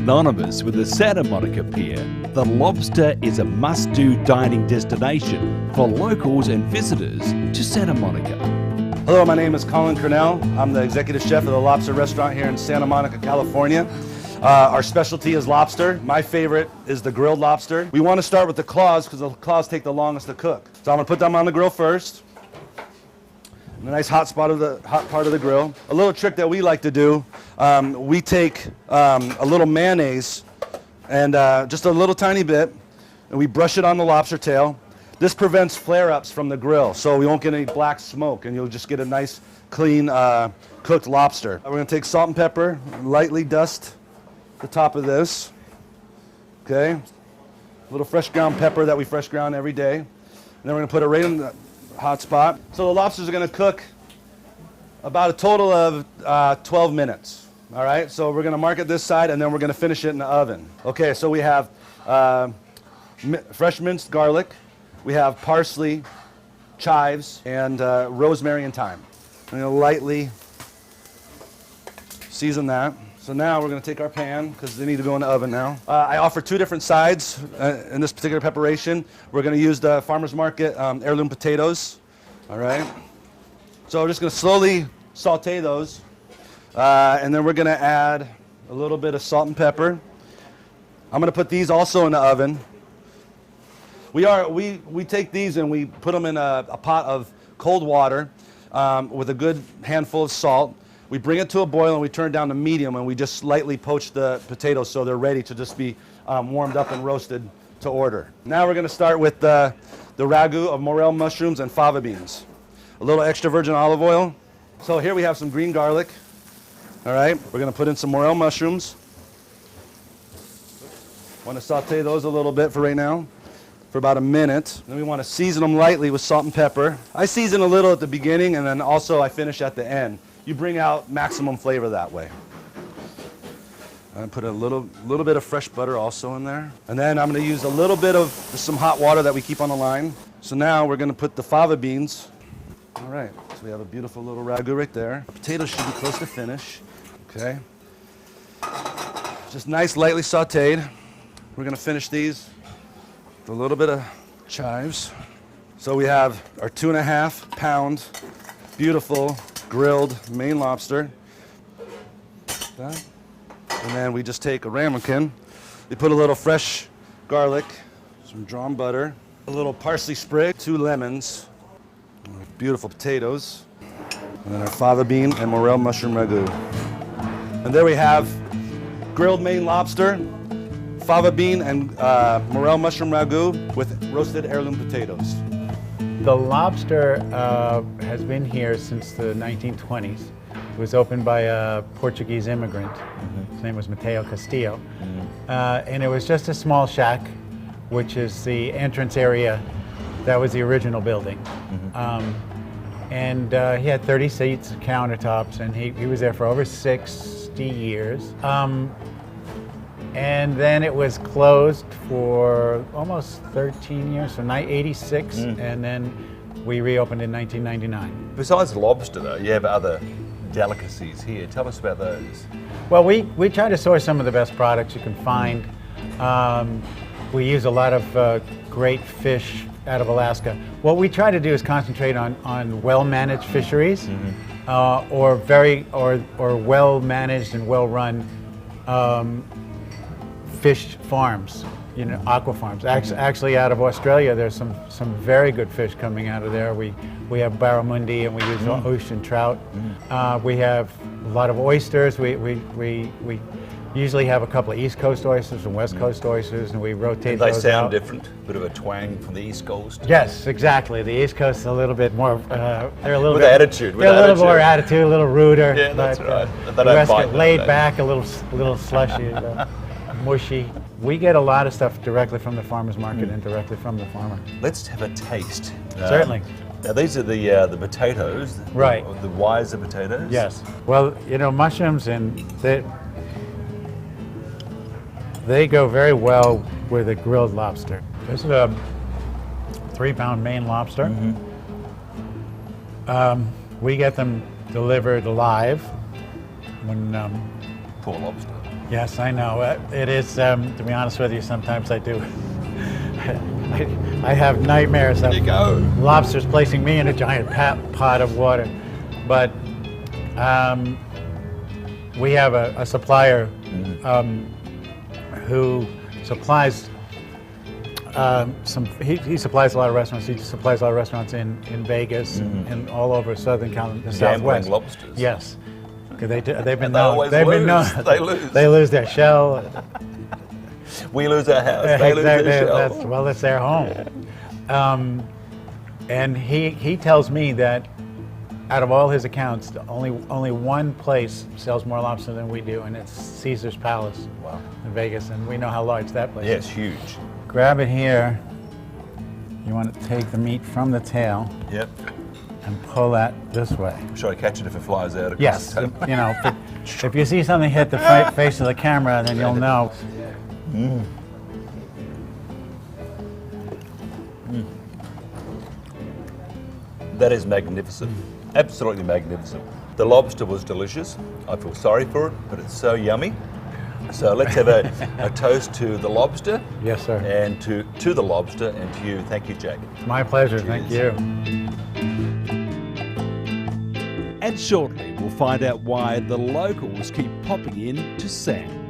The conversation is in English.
synonymous with the Santa Monica Pier, the Lobster is a must-do dining destination for locals and visitors to Santa Monica. Hello, my name is Colin Cornell. I'm the executive chef of the Lobster restaurant here in Santa Monica, California. Our specialty is lobster. My favorite is the grilled lobster. We want to start with the claws because the claws take the longest to cook. So I'm going to put them on the grill first. A nice hot part of the grill. A little trick that we like to do, we take a little mayonnaise and just a little tiny bit, and we brush it on the lobster tail. This prevents flare-ups from the grill, so we won't get any black smoke, and you'll just get a nice, clean, cooked lobster. We're going to take salt and pepper, and lightly dust the top of this. Okay, a little fresh ground pepper that we fresh ground every day, and then we're going to put it right in the hot spot. So the lobsters are going to cook about a total of 12 minutes. All right, so we're going to mark it this side, and then we're going to finish it in the oven. Okay, so we have fresh minced garlic, we have parsley, chives, and rosemary and thyme. I'm going to lightly season that. So now we're going to take our pan, because they need to go in the oven now. I offer two different sides in this particular preparation. We're going to use the farmer's market heirloom potatoes. All right. So we're just going to slowly saute those. And then we're going to add a little bit of salt and pepper. I'm going to put these also in the oven. We take these and we put them in a pot of cold water with a good handful of salt. We bring it to a boil and we turn down to medium, and we just slightly poach the potatoes so they're ready to just be warmed up and roasted to order. Now we're going to start with the ragu of morel mushrooms and fava beans. A little extra virgin olive oil. So here we have some green garlic. All right, we're going to put in some morel mushrooms. Want to saute those a little bit for right now, for about a minute. Then we want to season them lightly with salt and pepper. I season a little at the beginning, and then also I finish at the end. You bring out maximum flavor that way. And put a little bit of fresh butter also in there. And then I'm going to use a little bit of some hot water that we keep on the line. So now we're going to put the fava beans. All right, so we have a beautiful little ragu right there. Potatoes should be close to finish. Okay. Just nice, lightly sauteed. We're going to finish these with a little bit of chives. So we have our 2.5 pound beautiful grilled Maine lobster. And then we just take a ramekin. We put a little fresh garlic, some drawn butter, a little parsley sprig, 2 lemons, beautiful potatoes, and then our fava bean and morel mushroom ragu. And there we have grilled Maine lobster, fava bean and morel mushroom ragu with roasted heirloom potatoes. The Lobster has been here since the 1920s. It was opened by a Portuguese immigrant. His name was Mateo Castillo. And it was just a small shack, which is the entrance area. That was the original building. And he had 30 seats, countertops, and he was there for over 60 years. And then it was closed for almost 13 years, so 86, and then we reopened in 1999. Besides lobster, though, you have other delicacies here. Tell us about those. Well, we try to source some of the best products you can find. We use a lot of great fish out of Alaska. What we try to do is concentrate on well-managed fisheries, or well-managed and well-run fish farms, aqua farms. Actually, out of Australia, there's some very good fish coming out of there. We have barramundi, and we use ocean trout. We have a lot of oysters. We usually have a couple of East Coast oysters and West Coast oysters, and we rotate those out. They sound different? Bit of a twang from the East Coast? Yes, exactly. The East Coast is a little bit more, they're a little with bit... attitude. They're a little more attitude, a little ruder. Yeah, that's right. The West get laid back, a little slushy, mushy. We get a lot of stuff directly from the farmer's market and directly from the farmer. Let's have a taste. Certainly. Now these are the potatoes. Right. The wiser potatoes. Yes. Well, mushrooms, and they go very well with a grilled lobster. This is a 3-pound Maine lobster. We get them delivered live when Poor lobster. Yes, I know. It is, to be honest with you, sometimes I do. I have nightmares of lobsters placing me in a giant pot of water. But we have a supplier who supplies he supplies a lot of restaurants. He supplies a lot of restaurants in Vegas and all over Southern California, the Southwest. Lobsters. Yes. They've been They known. always They've been lose. known. They lose. They lose their shell. We lose our house. They lose their shell. Well, it's their home. And he tells me that out of all his accounts, only one place sells more lobster than we do, and it's Caesar's Palace in Vegas. And we know how large that place Yeah, is. it's huge. Grab it here. You want to take the meat from the tail Yep. and pull that this way. Should I catch it if it flies out? Yes, across the table? you know, if you see something hit the face of the camera, then you'll know. That is magnificent. Absolutely magnificent. The lobster was delicious. I feel sorry for it, but it's so yummy. So let's have a toast to the lobster. Yes, sir. And to the lobster and to you. Thank you, Jack. My pleasure. Thank you. And shortly we'll find out why the locals keep popping in to Sam.